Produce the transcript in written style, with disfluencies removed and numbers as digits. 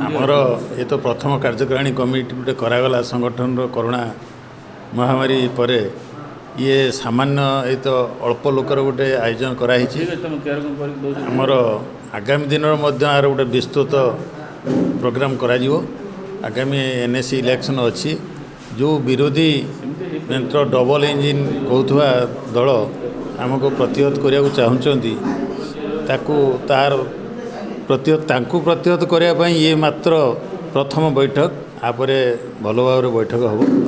आमर ये तो प्रथम कार्यकारिणी कमिटी गोटे करागला संगठन कोरोना महामारी पर ये सामान्य ये तो अल्प लोकर गोटे आयोजन कराई आमर आगामी दिन आर गोटे विस्तृत प्रोग्राम करा आगामी एनएससी इलेक्शन अच्छी जो विरोधी मेंत्र डबल इंजिन कहूथुआ दल आमको प्रतिहत करने चाहते तार प्रतिहत करने ये मात्र प्रथम बैठक आपरे भल भाव बैठक हम।